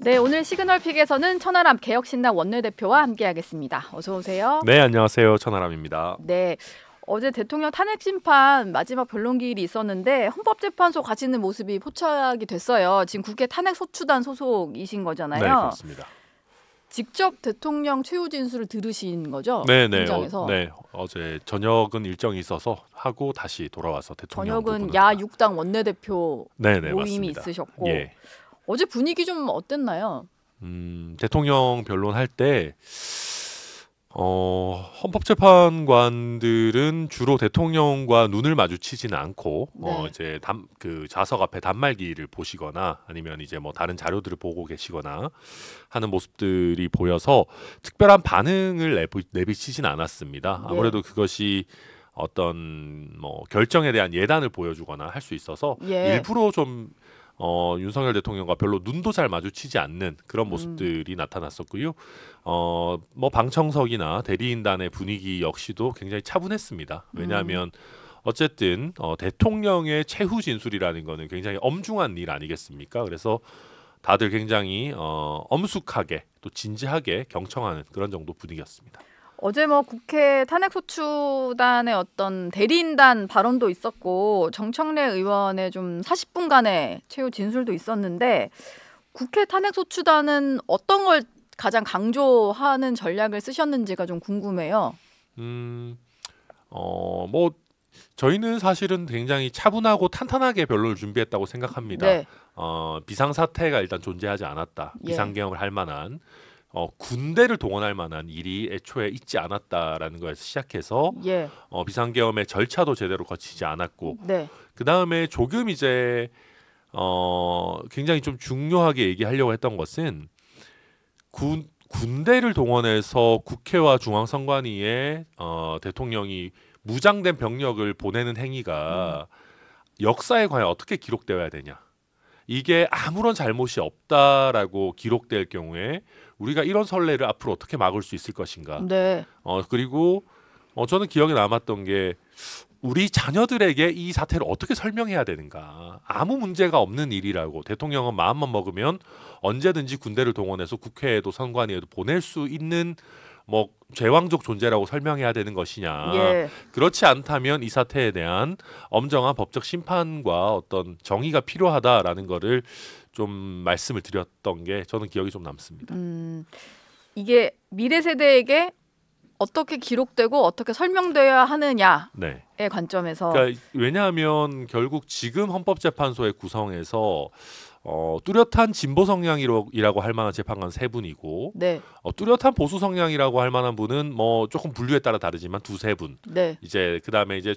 네, 오늘 시그널픽에서는 천하람 개혁신당 원내대표와 함께하겠습니다. 어서 오세요. 네, 안녕하세요. 천하람입니다. 네, 어제 대통령 탄핵 심판 마지막 변론기일이 있었는데 헌법재판소 가시는 모습이 포착이 됐어요. 지금 국회 탄핵소추단 소속이신 거잖아요. 네, 그렇습니다. 직접 대통령 최후 진술을 들으신 거죠? 네, 현장에서. 어제 저녁은 일정이 있어서 하고 다시 돌아와서 대통령 저녁은 부분을 야6당 원내대표 네, 모임이 맞습니다. 있으셨고 예. 어제 분위기 좀 어땠나요? 대통령 변론할 때 헌법재판관들은 주로 대통령과 눈을 마주치지는 않고 네. 이제 그 좌석 앞에 단말기를 보시거나 아니면 이제 뭐 다른 자료들을 보고 계시거나 하는 모습들이 보여서 특별한 반응을 내비치진 않았습니다. 아무래도 그것이 어떤 뭐 결정에 대한 예단을 보여주거나 할 수 있어서 일부러 좀 윤석열 대통령과 별로 눈도 잘 마주치지 않는 그런 모습들이 나타났었고요. 뭐 방청석이나 대리인단의 분위기 역시도 굉장히 차분했습니다. 왜냐하면 어쨌든 대통령의 최후 진술이라는 거는 굉장히 엄중한 일 아니겠습니까? 그래서 다들 굉장히 엄숙하게 또 진지하게 경청하는 그런 정도 분위기였습니다. 어제 뭐 국회 탄핵소추단의 어떤 대리인단 발언도 있었고 정청래 의원의 좀 40분간의 최후 진술도 있었는데 국회 탄핵소추단은 어떤 걸 가장 강조하는 전략을 쓰셨는지가 좀 궁금해요. 뭐 저희는 사실은 굉장히 차분하고 탄탄하게 변론을 준비했다고 생각합니다. 네. 비상사태가 일단 존재하지 않았다. 비상경험을 할 만한 군대를 동원할 만한 일이 애초에 있지 않았다라는 거에서 시작해서 비상계엄의 절차도 제대로 거치지 않았고 그 다음에 조금 이제 굉장히 좀 중요하게 얘기하려고 했던 것은 군대를 동원해서 국회와 중앙선관위에 대통령이 무장된 병력을 보내는 행위가 역사에 과연 어떻게 기록되어야 되냐. 이게 아무런 잘못이 없다라고 기록될 경우에 우리가 이런 선례를 앞으로 어떻게 막을 수 있을 것인가. 그리고 저는 기억에 남았던 게 우리 자녀들에게 이 사태를 어떻게 설명해야 되는가. 아무 문제가 없는 일이라고 대통령은 마음만 먹으면 언제든지 군대를 동원해서 국회에도 선관위에도 보낼 수 있는 뭐 제왕적 존재라고 설명해야 되는 것이냐. 그렇지 않다면 이 사태에 대한 엄정한 법적 심판과 어떤 정의가 필요하다라는 거를 좀 말씀을 드렸던 게 저는 기억이 좀 남습니다. 이게 미래 세대에게 어떻게 기록되고 어떻게 설명돼야 하느냐의 관점에서. 그러니까 왜냐하면 결국 지금 헌법재판소의 구성에서 뚜렷한 진보 성향이라고 할 만한 재판관 3분이고 뚜렷한 보수 성향이라고 할 만한 분은 뭐 조금 분류에 따라 다르지만 2-3분. 이제 그다음에 이제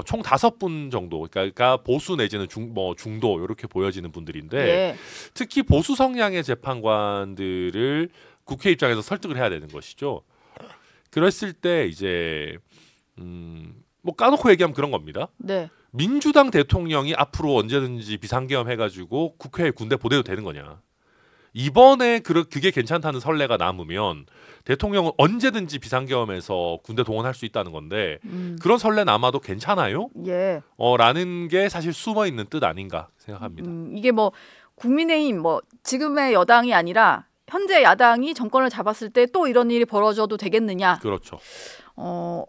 총 5분 정도. 그러니까 보수 내지는 중도 이렇게 보여지는 분들인데 특히 보수 성향의 재판관들을 국회 입장에서 설득을 해야 되는 것이죠. 그랬을 때 이제 뭐 까놓고 얘기하면 그런 겁니다. 민주당 대통령이 앞으로 언제든지 비상계엄 해가지고 국회에 군대 보내도 되는 거냐. 이번에 그게 괜찮다는 선례가 남으면 대통령은 언제든지 비상계엄에서 군대 동원할 수 있다는 건데 그런 선례 남아도 괜찮아요? 라는 게 사실 숨어있는 뜻 아닌가 생각합니다. 이게 뭐 국민의힘 뭐 지금의 여당이 아니라 현재 야당이 정권을 잡았을 때 또 이런 일이 벌어져도 되겠느냐. 그렇죠.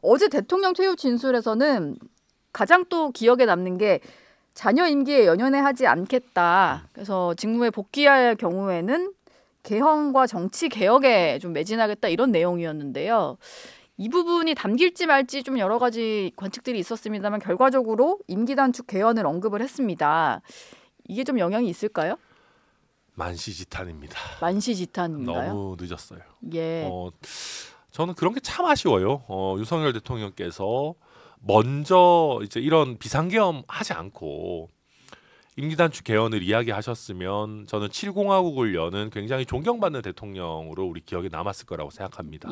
어제 대통령 최후 진술에서는 가장 또 기억에 남는 게 자녀 임기에 연연해 하지 않겠다. 그래서 직무에 복귀할 경우에는 개헌과 정치 개혁에 좀 매진하겠다 이런 내용이었는데요. 이 부분이 담길지 말지 좀 여러 가지 관측들이 있었습니다만 결과적으로 임기 단축 개헌을 언급을 했습니다. 이게 좀 영향이 있을까요? 만시지탄입니다. 만시지탄인가요? 너무 늦었어요. 저는 그런 게 참 아쉬워요. 윤석열 대통령께서 먼저 이제 이런 비상계엄 하지 않고 임기단축 개헌을 이야기하셨으면 저는 7공화국을 여는 굉장히 존경받는 대통령으로 우리 기억에 남았을 거라고 생각합니다.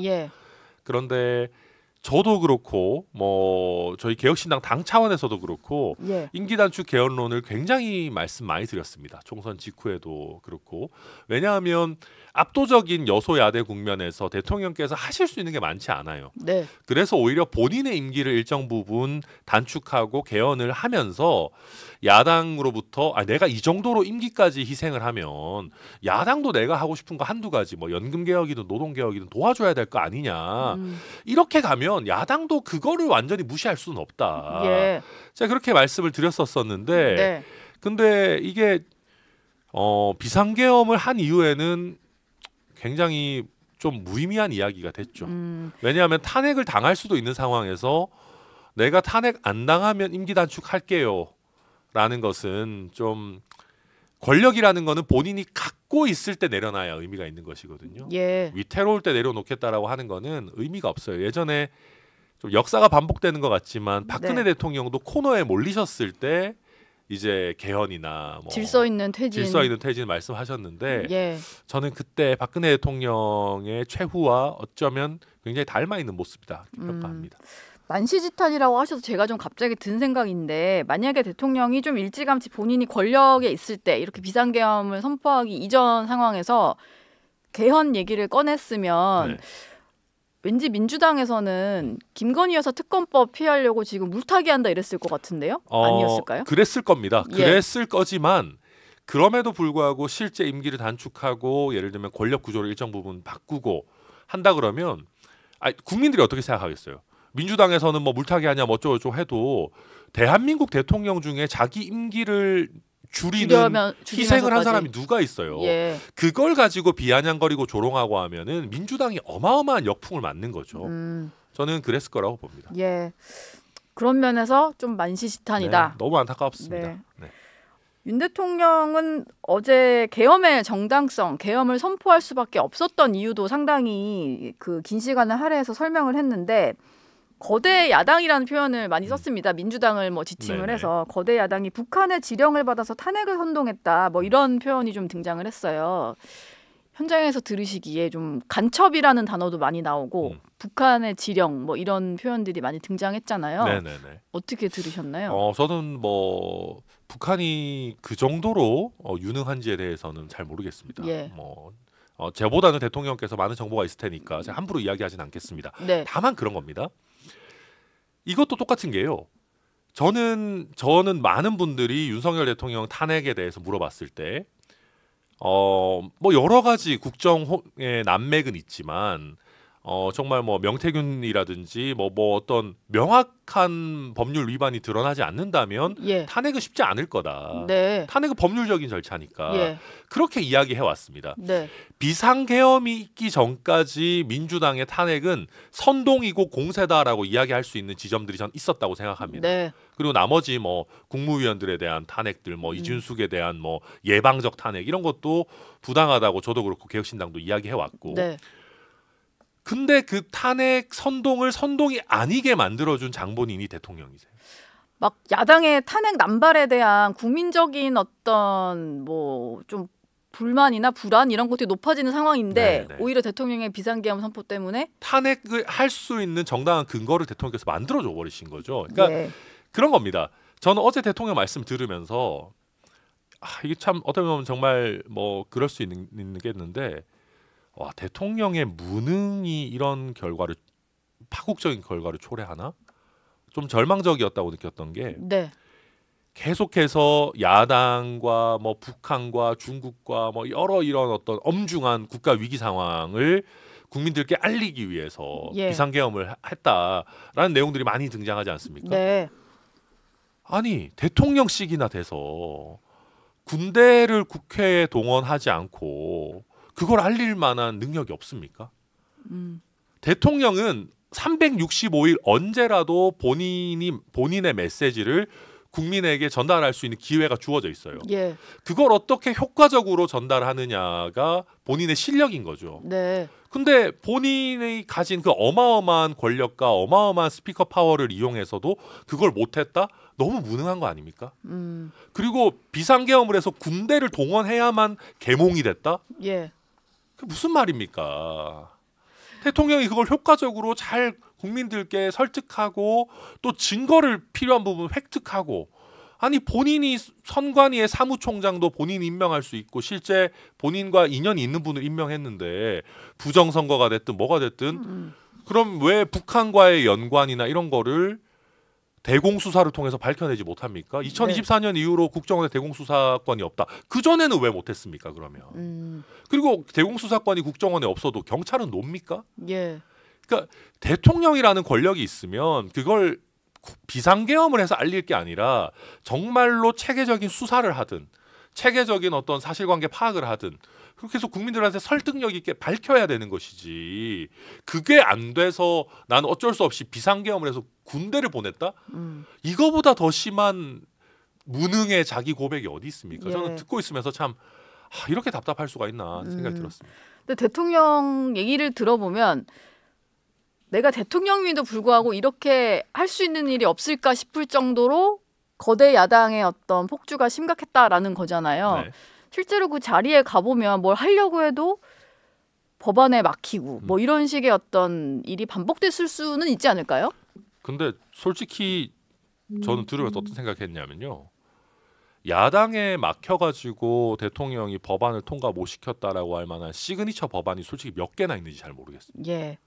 그런데 저도 그렇고 뭐 저희 개혁신당 당 차원에서도 그렇고 임기단축 개헌론을 굉장히 말씀 많이 드렸습니다. 총선 직후에도 그렇고. 왜냐하면 압도적인 여소야대 국면에서 대통령께서 하실 수 있는 게 많지 않아요. 네. 그래서 오히려 본인의 임기를 일정 부분 단축하고 개헌을 하면서 야당으로부터 내가 이 정도로 임기까지 희생을 하면 야당도 내가 하고 싶은 거 한두 가지 뭐 연금 개혁이든 노동 개혁이든 도와줘야 될 거 아니냐. 이렇게 가면 야당도 그거를 완전히 무시할 수는 없다. 예. 제가 그렇게 말씀을 드렸었는데 네. 근데 이게 비상계엄을 한 이후에는 굉장히 좀 무의미한 이야기가 됐죠. 왜냐하면 탄핵을 당할 수도 있는 상황에서 내가 탄핵 안 당하면 임기 단축할게요 라는 것은 좀 권력이라는 거는 본인이 갖고 있을 때 내려놔야 의미가 있는 것이거든요. 예. 위태로울 때 내려놓겠다라고 하는 거는 의미가 없어요. 예전에 좀 역사가 반복되는 것 같지만 박근혜 네. 대통령도 코너에 몰리셨을 때 이제 개헌이나 뭐 질서 있는 퇴진 말씀하셨는데 예. 저는 그때 박근혜 대통령의 최후와 어쩌면 굉장히 닮아 있는 모습이다 이렇게 평가합니다. 만시지탄이라고 하셔서 제가 좀 갑자기 든 생각인데 만약에 대통령이 좀 일찌감치 본인이 권력에 있을 때 이렇게 비상계엄을 선포하기 이전 상황에서 개헌 얘기를 꺼냈으면 네. 왠지 민주당에서는 김건희 여사 특검법 피하려고 지금 물타기 한다 이랬을 것 같은데요? 아니었을까요? 그랬을 겁니다. 예. 그랬을 거지만 그럼에도 불구하고 실제 임기를 단축하고 예를 들면 권력 구조를 일정 부분 바꾸고 한다 그러면 국민들이 어떻게 생각하겠어요? 민주당에서는 뭐 물타기 하냐 뭐 어쩌고저쩌고 해도 대한민국 대통령 중에 자기 임기를 줄이는 희생을 한 사람이 누가 있어요. 예. 그걸 가지고 비아냥거리고 조롱하고 하면은 민주당이 어마어마한 역풍을 맞는 거죠. 저는 그랬을 거라고 봅니다. 예. 그런 면에서 좀 만시지탄이다. 네, 너무 안타깝습니다. 네. 네. 윤 대통령은 어제 계엄의 정당성, 계엄을 선포할 수밖에 없었던 이유도 상당히 그 긴 시간을 할애해서 설명을 했는데 거대 야당이라는 표현을 많이 썼습니다. 민주당을 뭐 지칭을 네네. 해서 거대 야당이 북한의 지령을 받아서 탄핵을 선동했다. 뭐 이런 표현이 좀 등장을 했어요. 현장에서 들으시기에 좀 간첩이라는 단어도 많이 나오고 북한의 지령 뭐 이런 표현들이 많이 등장했잖아요. 네네네. 어떻게 들으셨나요? 저는 뭐 북한이 그 정도로 유능한지에 대해서는 잘 모르겠습니다. 예. 제보다는 대통령께서 많은 정보가 있을 테니까 제가 함부로 이야기하진 않겠습니다. 네. 다만 그런 겁니다. 이것도 똑같은 게요. 저는 많은 분들이 윤석열 대통령 탄핵에 대해서 물어봤을 때 뭐 여러 가지 국정의 난맥은 있지만 정말 뭐 명태균이라든지 뭐 어떤 명확한 법률 위반이 드러나지 않는다면 예. 탄핵은 쉽지 않을 거다. 네. 탄핵은 법률적인 절차니까 예. 그렇게 이야기해 왔습니다. 네. 비상계엄이 있기 전까지 민주당의 탄핵은 선동이고 공세다라고 이야기할 수 있는 지점들이 전 있었다고 생각합니다. 네. 그리고 나머지 뭐 국무위원들에 대한 탄핵들, 뭐 이준숙에 대한 뭐 예방적 탄핵 이런 것도 부당하다고 저도 그렇고 개혁신당도 이야기해 왔고. 네. 근데 그 탄핵 선동을 선동이 아니게 만들어준 장본인이 대통령이세요. 막 야당의 탄핵 남발에 대한 국민적인 어떤 뭐 좀 불만이나 불안 이런 것들이 높아지는 상황인데 네네. 오히려 대통령의 비상계엄 선포 때문에 탄핵을 할 수 있는 정당한 근거를 대통령께서 만들어줘 버리신 거죠. 그러니까 네. 그런 겁니다. 저는 어제 대통령 말씀 들으면서 이게 참 어떻게 보면 정말 뭐 그럴 수 있겠는데 와, 대통령의 무능이 이런 결과를 파국적인 결과를 초래하나? 좀 절망적이었다고 느꼈던 게 네. 계속해서 야당과 뭐 북한과 중국과 뭐 여러 이런 어떤 엄중한 국가 위기 상황을 국민들께 알리기 위해서 예. 비상계엄을 했다라는 내용들이 많이 등장하지 않습니까? 네. 아니 대통령직이나 돼서 군대를 국회에 동원하지 않고 그걸 알릴 만한 능력이 없습니까? 대통령은 365일 언제라도 본인의 메시지를 국민에게 전달할 수 있는 기회가 주어져 있어요. 예. 그걸 어떻게 효과적으로 전달하느냐가 본인의 실력인 거죠. 네. 근데 본인이 가진 그 어마어마한 권력과 어마어마한 스피커 파워를 이용해서도 그걸 못했다? 너무 무능한 거 아닙니까? 그리고 비상계엄을 해서 군대를 동원해야만 계몽이 됐다? 예. 그게 무슨 말입니까? 대통령이 그걸 효과적으로 잘 국민들께 설득하고 또 증거를 필요한 부분 획득하고 아니 본인이 선관위의 사무총장도 본인이 임명할 수 있고 실제 본인과 인연이 있는 분을 임명했는데 부정선거가 됐든 뭐가 됐든 그럼 왜 북한과의 연관이나 이런 거를 대공수사를 통해서 밝혀내지 못합니까? 2024년 이후로 국정원에 대공수사권이 없다. 그전에는 왜 못했습니까? 그러면. 그리고 대공수사권이 국정원에 없어도 경찰은 놉니까? 예. 그러니까 대통령이라는 권력이 있으면 그걸 비상계엄을 해서 알릴 게 아니라 정말로 체계적인 수사를 하든 체계적인 어떤 사실관계 파악을 하든 그렇게 해서 국민들한테 설득력 있게 밝혀야 되는 것이지 그게 안 돼서 난 어쩔 수 없이 비상계엄을 해서 군대를 보냈다? 이거보다 더 심한 무능의 자기 고백이 어디 있습니까? 예. 저는 듣고 있으면서 참 이렇게 답답할 수가 있나 하는 생각이 들었습니다. 근데 대통령 얘기를 들어보면 내가 대통령임에도 불구하고 이렇게 할 수 있는 일이 없을까 싶을 정도로 거대 야당의 어떤 폭주가 심각했다라는 거잖아요. 네. 실제로 그 자리에 가보면 뭘 하려고 해도 법안에 막히고 뭐 이런 식의 어떤 일이 반복됐을 수는 있지 않을까요? 근데 솔직히 저는 들으면서 어떤 생각했냐면요. 야당에 막혀가지고 대통령이 법안을 통과 못 시켰다라고 할 만한 시그니처 법안이 솔직히 몇 개나 있는지 잘 모르겠습니다. 예.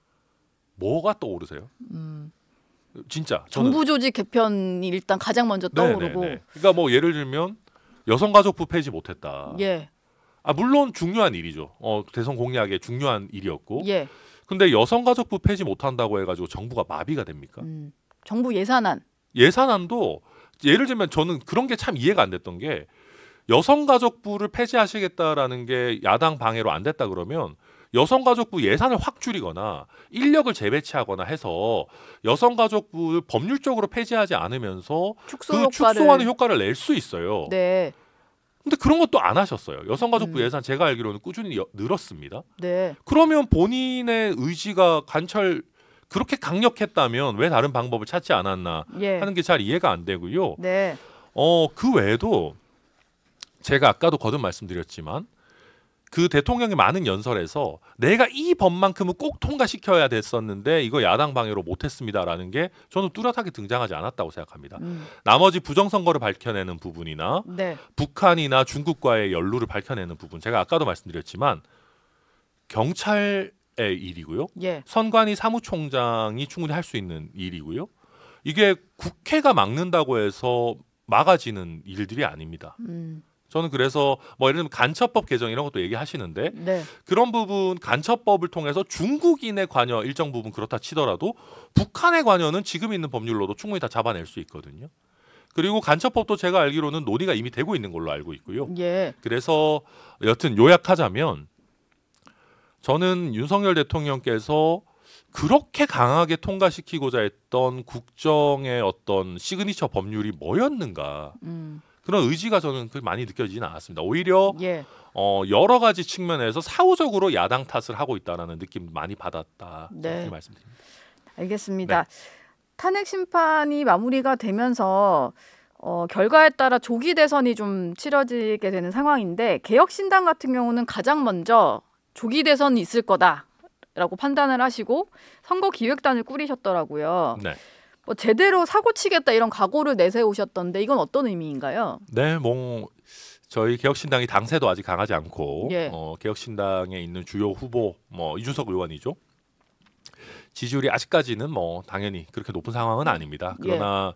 뭐가 떠오르세요? 진짜 저는 정부 조직 개편이 일단 가장 먼저 떠오르고. 네네네. 그러니까 뭐 예를 들면 여성가족부 폐지 못했다. 예. 물론 중요한 일이죠. 대선 공약의 중요한 일이었고. 예. 근데 여성가족부 폐지 못한다고 해가지고 정부가 마비가 됩니까? 정부 예산안. 예산안도 예를 들면 저는 그런 게 참 이해가 안 됐던 게 여성가족부를 폐지하시겠다라는 게 야당 방해로 안 됐다 그러면 여성가족부 예산을 확 줄이거나 인력을 재배치하거나 해서 여성가족부를 법률적으로 폐지하지 않으면서 축소하는 효과를 낼 수 있어요. 네. 근데 그런 것도 안 하셨어요. 여성가족부 예산 제가 알기로는 꾸준히 늘었습니다. 네. 그러면 본인의 의지가 그렇게 강력했다면 왜 다른 방법을 찾지 않았나 하는 게 잘 이해가 안 되고요. 네. 그 외에도 제가 아까도 거듭 말씀드렸지만 그 대통령이 많은 연설에서 내가 이 법만큼은 꼭 통과시켜야 됐었는데 이거 야당 방해로 못했습니다라는 게 저는 뚜렷하게 등장하지 않았다고 생각합니다. 나머지 부정선거를 밝혀내는 부분이나 네. 북한이나 중국과의 연루를 밝혀내는 부분 제가 아까도 말씀드렸지만 경찰의 일이고요. 예. 선관위 사무총장이 충분히 할 수 있는 일이고요. 이게 국회가 막는다고 해서 막아지는 일들이 아닙니다. 저는 그래서 뭐 예를 들면 간첩법 개정 이런 것도 얘기하시는데 네. 그런 부분 간첩법을 통해서 중국인의 관여 일정 부분 그렇다 치더라도 북한의 관여는 지금 있는 법률로도 충분히 다 잡아낼 수 있거든요. 그리고 간첩법도 제가 알기로는 논의가 이미 되고 있는 걸로 알고 있고요. 예. 그래서 여튼 요약하자면 저는 윤석열 대통령께서 그렇게 강하게 통과시키고자 했던 국정의 어떤 시그니처 법률이 뭐였는가 그런 의지가 저는 많이 느껴지진 않았습니다. 오히려 예. 여러 가지 측면에서 사후적으로 야당 탓을 하고 있다는 느낌 많이 받았다. 네. 이렇게 말씀드립니다. 알겠습니다. 네. 탄핵 심판이 마무리가 되면서 결과에 따라 조기 대선이 좀 치러지게 되는 상황인데 개혁신당 같은 경우는 가장 먼저 조기 대선이 있을 거다라고 판단을 하시고 선거기획단을 꾸리셨더라고요. 네. 뭐 제대로 사고 치겠다 이런 각오를 내세우셨던데 이건 어떤 의미인가요? 네, 뭐 저희 개혁신당이 당세도 아직 강하지 않고 예. 개혁신당에 있는 주요 후보 뭐 이준석 의원이죠. 지지율이 아직까지는 뭐 당연히 그렇게 높은 상황은 아닙니다. 그러나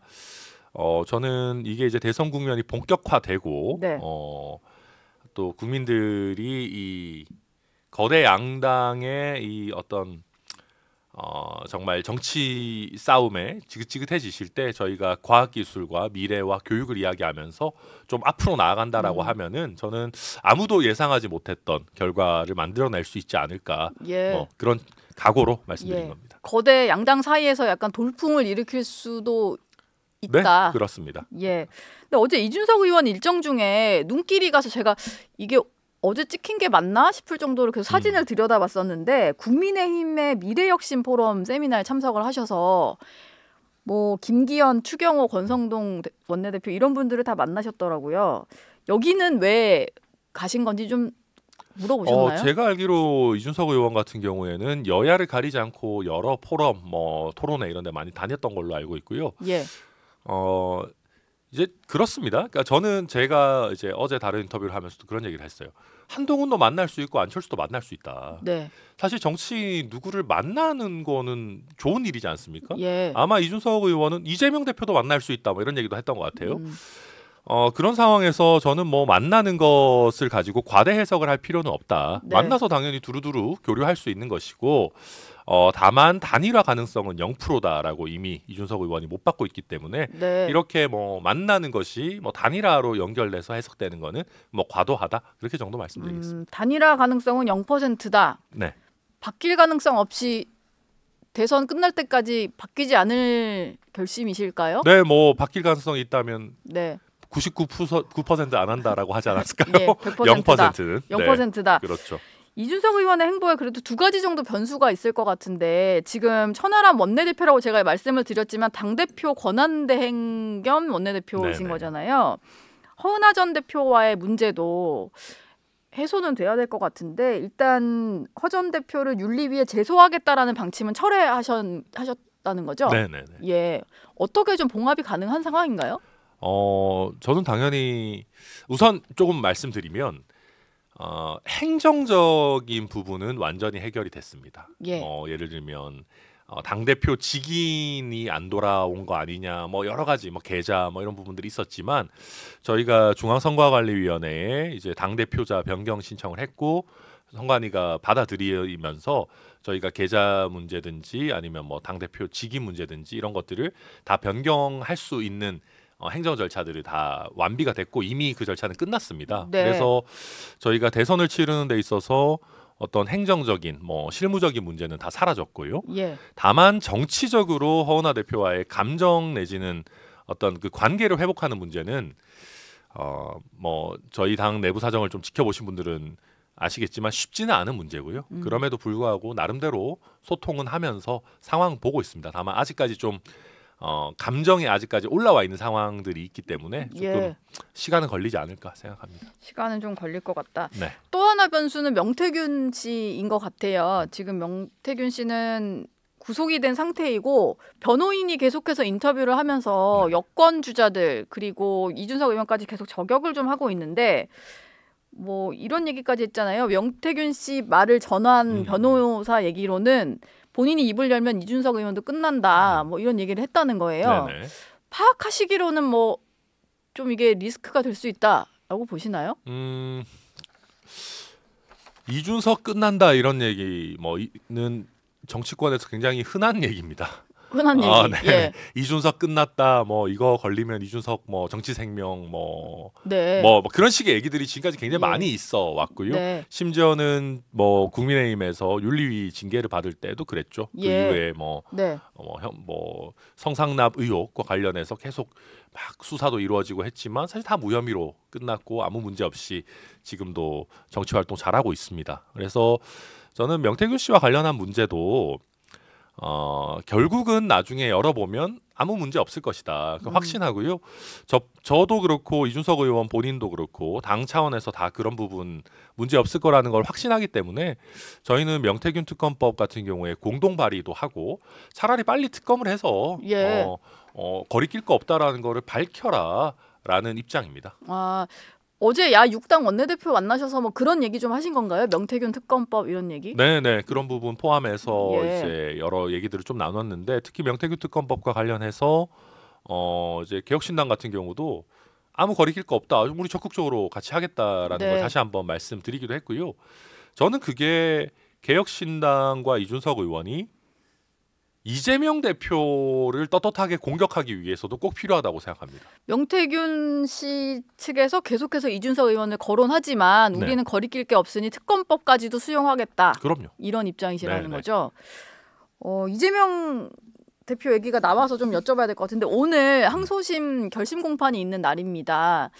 저는 이게 이제 대선 국면이 본격화되고 네. 또 국민들이 이 거대 양당의 이 어떤 정말 정치 싸움에 지긋지긋해지실 때 저희가 과학기술과 미래와 교육을 이야기하면서 좀 앞으로 나아간다라고 하면은 저는 아무도 예상하지 못했던 결과를 만들어낼 수 있지 않을까 예. 그런 각오로 말씀드린 겁니다. 거대 양당 사이에서 약간 돌풍을 일으킬 수도 있다. 네, 그렇습니다. 예. 근데 어제 이준석 의원 일정 중에 눈길이 가서 제가 이게 어제 찍힌 게 맞나 싶을 정도로 그 사진을 들여다봤었는데 국민의힘의 미래혁신 포럼 세미나에 참석을 하셔서 뭐 김기현, 추경호, 권성동 원내대표 이런 분들을 다 만나셨더라고요. 여기는 왜 가신 건지 좀 물어보셨나요? 제가 알기로 이준석 의원 같은 경우에는 여야를 가리지 않고 여러 포럼, 뭐 토론회 이런 데 많이 다녔던 걸로 알고 있고요. 예. 이제 그렇습니다. 그러니까 저는 제가 이제 어제 다른 인터뷰를 하면서도 그런 얘기를 했어요. 한동훈도 만날 수 있고 안철수도 만날 수 있다. 네. 사실 정치 누구를 만나는 거는 좋은 일이지 않습니까? 예. 아마 이준석 의원은 이재명 대표도 만날 수 있다 뭐 이런 얘기도 했던 것 같아요. 그런 상황에서 저는 뭐 만나는 것을 가지고 과대 해석을 할 필요는 없다. 네. 만나서 당연히 두루두루 교류할 수 있는 것이고 다만 단일화 가능성은 0%다라고 이미 이준석 의원이 못 받고 있기 때문에 네. 이렇게 뭐 만나는 것이 뭐 단일화로 연결돼서 해석되는 거는 뭐 과도하다 그렇게 정도 말씀드리겠습니다. 단일화 가능성은 0%다. 네. 바뀔 가능성 없이 대선 끝날 때까지 바뀌지 않을 결심이실까요? 네, 뭐 바뀔 가능성이 있다면 네. 99%안 한다라고 하지 않았을까요? 네, 100%다. 0%는 0%다. 네, 그렇죠. 이준석 의원의 행보에 그래도 두 가지 정도 변수가 있을 것 같은데 지금 천하람 원내대표라고 제가 말씀을 드렸지만 당대표 권한대행 겸 원내대표이신 네네. 거잖아요. 허은하 전 대표와의 문제도 해소는 돼야 될 것 같은데 일단 허 전 대표를 윤리위에 제소하겠다라는 방침은 철회하셨다는 거죠? 네네네. 예, 어떻게 좀 봉합이 가능한 상황인가요? 저는 당연히 우선 조금 말씀드리면 행정적인 부분은 완전히 해결이 됐습니다. 예. 예를 들면 당대표 직인이 안 돌아온 거 아니냐 뭐 여러 가지 뭐 계좌 뭐 이런 부분들이 있었지만 저희가 중앙선거관리위원회에 이제 당대표자 변경 신청을 했고 선관위가 받아들이면서 저희가 계좌 문제든지 아니면 뭐 당대표 직위 문제든지 이런 것들을 다 변경할 수 있는 행정 절차들이 다 완비가 됐고 이미 그 절차는 끝났습니다. 네. 그래서 저희가 대선을 치르는 데 있어서 어떤 행정적인 뭐 실무적인 문제는 다 사라졌고요. 예. 다만 정치적으로 허은하 대표와의 감정 내지는 어떤 그 관계를 회복하는 문제는 뭐 저희 당 내부 사정을 좀 지켜보신 분들은 아시겠지만 쉽지는 않은 문제고요. 그럼에도 불구하고 나름대로 소통은 하면서 상황 보고 있습니다. 다만 아직까지 좀 감정이 아직까지 올라와 있는 상황들이 있기 때문에 조금 예. 시간은 걸리지 않을까 생각합니다. 시간은 좀 걸릴 것 같다. 네. 또 하나 변수는 명태균 씨인 것 같아요. 지금 명태균 씨는 구속이 된 상태이고 변호인이 계속해서 인터뷰를 하면서 네. 여권 주자들 그리고 이준석 의원까지 계속 저격을 좀 하고 있는데 뭐 이런 얘기까지 했잖아요. 명태균 씨 말을 전한 변호사 얘기로는 본인이 입을 열면 이준석 의원도 끝난다. 뭐 이런 얘기를 했다는 거예요. 네네. 파악하시기로는 뭐 좀 이게 리스크가 될 수 있다라고 보시나요? 이준석 끝난다 이런 얘기 뭐는 정치권에서 굉장히 흔한 얘기입니다. 흔한 얘기. 네. 예. 이준석 끝났다. 뭐 이거 걸리면 이준석 뭐 정치 생명 네. 뭐 그런 식의 얘기들이 지금까지 굉장히 예. 많이 있어 왔고요. 네. 심지어는 뭐 국민의힘에서 윤리위 징계를 받을 때도 그랬죠. 그 예. 이후에 뭐 성상납 의혹과 관련해서 계속 막 수사도 이루어지고 했지만 사실 다 무혐의로 끝났고 아무 문제 없이 지금도 정치 활동 잘하고 있습니다. 그래서 저는 명태균 씨와 관련한 문제도 결국은 나중에 열어보면 아무 문제 없을 것이다. 확신하고요. 저도 그렇고 이준석 의원 본인도 그렇고 당 차원에서 다 그런 부분 문제 없을 거라는 걸 확신하기 때문에 저희는 명태균 특검법 같은 경우에 공동 발의도 하고 차라리 빨리 특검을 해서 예. 거리낄 거 없다라는 거를 밝혀라라는 입장입니다. 어제 야 6당 원내대표 만나셔서 뭐 그런 얘기 좀 하신 건가요? 명태균 특검법 이런 얘기? 네네 그런 부분 포함해서 예. 이제 여러 얘기들을 좀 나눴는데 특히 명태균 특검법과 관련해서 이제 개혁신당 같은 경우도 아무 거리낄 거 없다. 우리 적극적으로 같이 하겠다라는 네. 걸 다시 한번 말씀드리기도 했고요. 저는 그게 개혁신당과 이준석 의원이 이재명 대표를 떳떳하게 공격하기 위해서도 꼭 필요하다고 생각합니다. 명태균 씨 측에서 계속해서 이준석 의원을 거론하지만 네. 우리는 거리낄 게 없으니 특검법까지도 수용하겠다. 그럼요. 이런 입장이시라는 네네. 거죠. 이재명 대표 얘기가 나와서 좀 여쭤봐야 될 것 같은데 오늘 항소심 결심 공판이 있는 날입니다.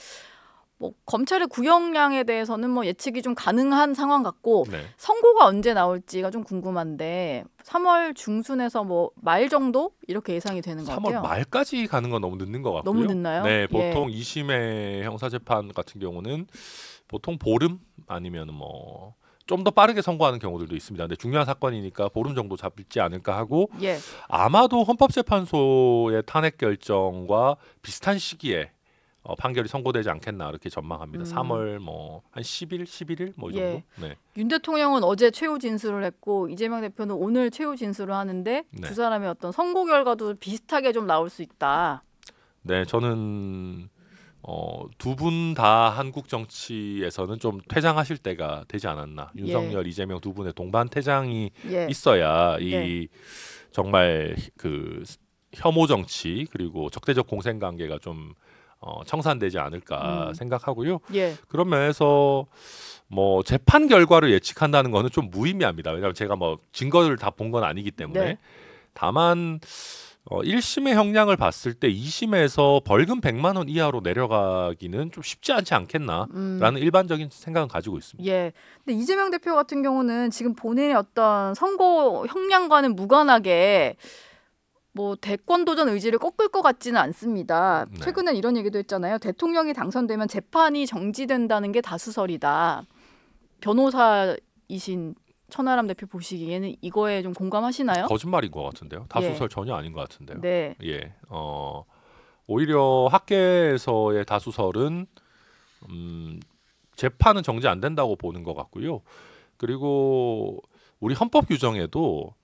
뭐 검찰의 구형량에 대해서는 뭐 예측이 좀 가능한 상황 같고 네. 선고가 언제 나올지가 좀 궁금한데 3월 중순에서 뭐 말 정도 이렇게 예상이 되는 것 3월 같아요. 말까지 가는 건 너무 늦는 것 같고요. 너무 늦나요? 네, 예. 보통 2심의 형사재판 같은 경우는 보통 보름 아니면 뭐 좀 더 빠르게 선고하는 경우들도 있습니다. 근데 중요한 사건이니까 보름 정도 잡지 않을까 하고 예. 아마도 헌법재판소의 탄핵 결정과 비슷한 시기에 판결이 선고되지 않겠나 이렇게 전망합니다. 3월 뭐 한 10일, 11일 뭐 이 정도. 예. 네. 윤 대통령은 어제 최후 진술을 했고 이재명 대표는 오늘 최후 진술을 하는데 네. 두 사람의 어떤 선고 결과도 비슷하게 좀 나올 수 있다. 네, 저는 두 분 다 한국 정치에서는 좀 퇴장하실 때가 되지 않았나. 윤석열, 이재명 두 분의 동반 퇴장이 있어야 이 정말 그 혐오 정치 그리고 적대적 공생 관계가 좀 청산되지 않을까 생각하고요. 그런 면에서 뭐 재판 결과를 예측한다는 거는 좀 무의미합니다. 왜냐하면 제가 뭐 증거를 다 본 건 아니기 때문에. 다만 1심의 형량을 봤을 때 2심에서 벌금 100만 원 이하로 내려가기는 좀 쉽지 않지 않겠나라는 일반적인 생각은 가지고 있습니다. 예. 근데 이재명 대표 같은 경우는 지금 본인의 어떤 선고 형량과는 무관하게 뭐 대권 도전 의지를 꺾을 것 같지는 않습니다. 네. 최근엔 이런 얘기도 했잖아요. 대통령이 당선되면 재판이 정지된다는 게 다수설이다. 변호사이신 천하람 대표 보시기에는 이거에 좀 공감하시나요? 거짓말인 것 같은데요. 다수설 전혀 아닌 것 같은데요. 네. 예. 오히려 학계에서의 다수설은 재판은 정지 안 된다고 보는 것 같고요. 그리고 우리 헌법 규정에도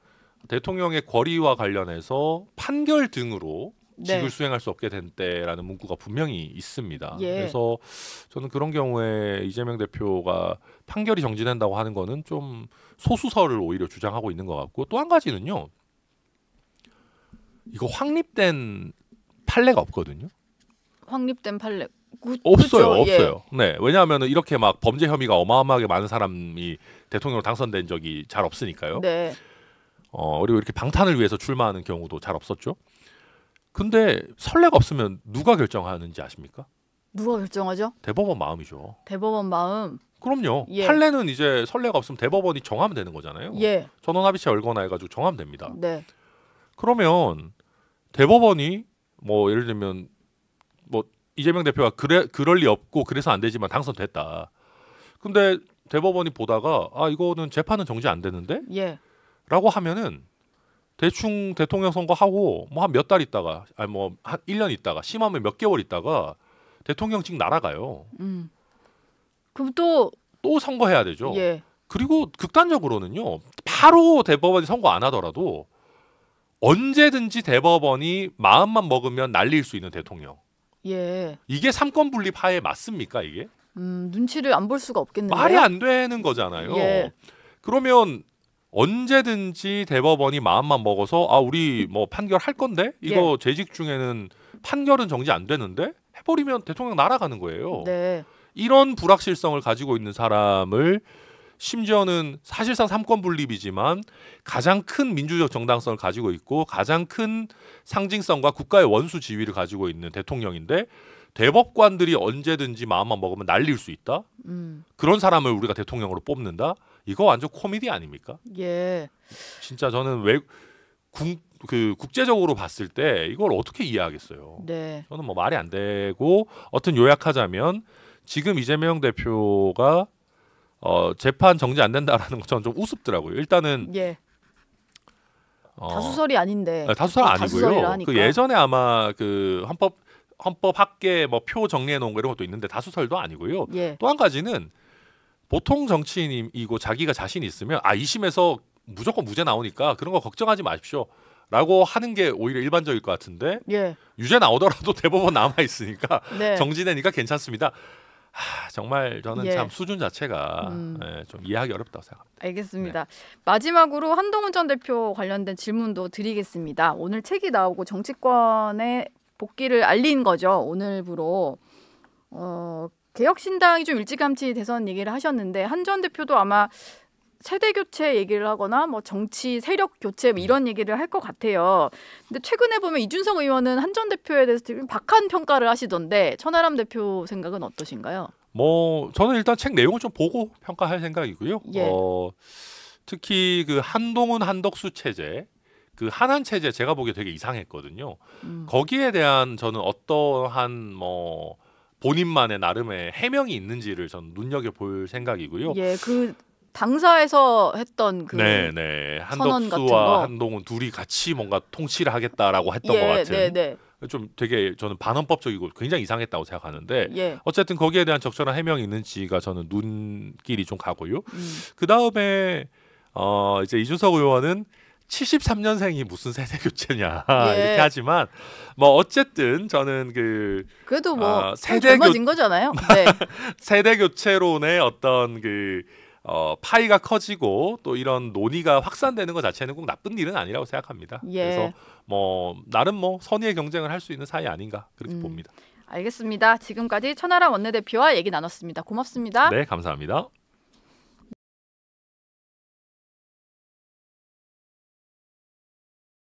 대통령의 권리와 관련해서 판결 등으로 직을 수행할 수 없게 된 때라는 문구가 분명히 있습니다. 그래서 저는 그런 경우에 이재명 대표가 판결이 정지된다고 하는 거는 좀 소수설을 오히려 주장하고 있는 것 같고, 또 한 가지는요. 이거 확립된 판례가 없거든요. 확립된 판례 없어요. 없어요. 네, 왜냐하면 이렇게 막 범죄 혐의가 어마어마하게 많은 사람이 대통령으로 당선된 적이 잘 없으니까요. 네. 그리고 이렇게 방탄을 위해서 출마하는 경우도 잘 없었죠. 근데 선례가 없으면 누가 결정하는지 아십니까? 누가 결정하죠? 대법원 마음이죠. 대법원 마음. 그럼요. 판례는 이제 선례가 없으면 대법원이 정하면 되는 거잖아요. 전원합의체 열거나 해가지고 정하면 됩니다. 네. 그러면 대법원이 뭐 예를 들면 뭐 이재명 대표가 그럴 리 없고 그래서 안 되지만 당선됐다. 근데 대법원이 보다가 이거는 재판은 정지 안 되는데? 라고 하면은 대충 대통령 선거하고 뭐 한 몇 달 있다가 뭐 한 1년 있다가 심하면 몇 개월 있다가 대통령직 날아가요. 그럼 또 선거해야 되죠. 그리고 극단적으로는요. 바로 대법원이 선거 안 하더라도 언제든지 대법원이 마음만 먹으면 날릴 수 있는 대통령. 이게 삼권 분립 하에 맞습니까, 이게? 눈치를 안 볼 수가 없겠는데요. 말이 안 되는 거잖아요. 그러면 언제든지 대법원이 마음만 먹어서 우리 뭐 판결할 건데 이거 재직 중에는 판결은 정지 안 되는데 해버리면 대통령 날아가는 거예요. 이런 불확실성을 가지고 있는 사람을 심지어는 사실상 삼권 분립이지만 가장 큰 민주적 정당성을 가지고 있고 가장 큰 상징성과 국가의 원수 지위를 가지고 있는 대통령인데 대법관들이 언제든지 마음만 먹으면 날릴 수 있다? 그런 사람을 우리가 대통령으로 뽑는다? 이거 완전 코미디 아닙니까? 진짜 저는 국제적으로 봤을 때 이걸 어떻게 이해하겠어요? 저는 뭐 말이 안 되고, 어떤 요약하자면 지금 이재명 대표가 재판 정지 안 된다라는 것 저는 좀 우습더라고요. 일단은 다수설이 아닌데. 다수설 아니고요. 그 예전에 아마 그 헌법 학계 뭐 표 정리해 놓은 거 이런 것도 있는데 다수설도 아니고요. 또 한 가지는 보통 정치인이고 자기가 자신이 있으면 2심에서 무조건 무죄 나오니까 그런 거 걱정하지 마십시오 라고 하는 게 오히려 일반적일 것 같은데 유죄 나오더라도 대법원 남아 있으니까 정지되니까 괜찮습니다. 정말 저는 참 수준 자체가 좀 이해하기 어렵다고 생각합니다. 알겠습니다. 마지막으로 한동훈 전 대표 관련된 질문도 드리겠습니다. 오늘 책이 나오고 정치권의 복귀를 알린 거죠. 오늘부로. 개혁신당이 좀 일찌감치 대선 얘기를 하셨는데 한 전 대표도 아마 세대 교체 얘기를 하거나 뭐 정치 세력 교체 이런 얘기를 할 것 같아요. 근데 최근에 보면 이준석 의원은 한 전 대표에 대해서 좀 박한 평가를 하시던데 천하람 대표 생각은 어떠신가요? 뭐 저는 일단 책 내용을 좀 보고 평가할 생각이고요. 특히 그 한동훈 한덕수 체제, 그 한한 체제 제가 보기에 되게 이상했거든요. 거기에 대한 저는 어떠한 뭐 본인만의 나름의 해명이 있는지를 저는 눈여겨 볼 생각이고요. 그 당사에서 했던 그 선언 같은 거. 한덕수와 한동훈 둘이 같이 뭔가 통치를 하겠다라고 했던 것 같은. 좀 되게 저는 반헌법적이고 굉장히 이상했다고 생각하는데 예. 어쨌든 거기에 대한 적절한 해명이 있는지가 저는 눈길이 좀 가고요. 그 다음에 이제 이준석 의원은 73년생이 무슨 세대 교체냐 예. 이렇게 하지만 뭐 어쨌든 저는 그래도 뭐 세대 젊어진 거잖아요. 네. 세대 교체론의 어떤 파이가 커지고 또 이런 논의가 확산되는 것 자체는 꼭 나쁜 일은 아니라고 생각합니다. 예. 그래서 뭐 나름 뭐 선의의 경쟁을 할 수 있는 사이 아닌가 그렇게 봅니다. 알겠습니다. 지금까지 천하람 원내대표와 얘기 나눴습니다. 고맙습니다. 네, 감사합니다.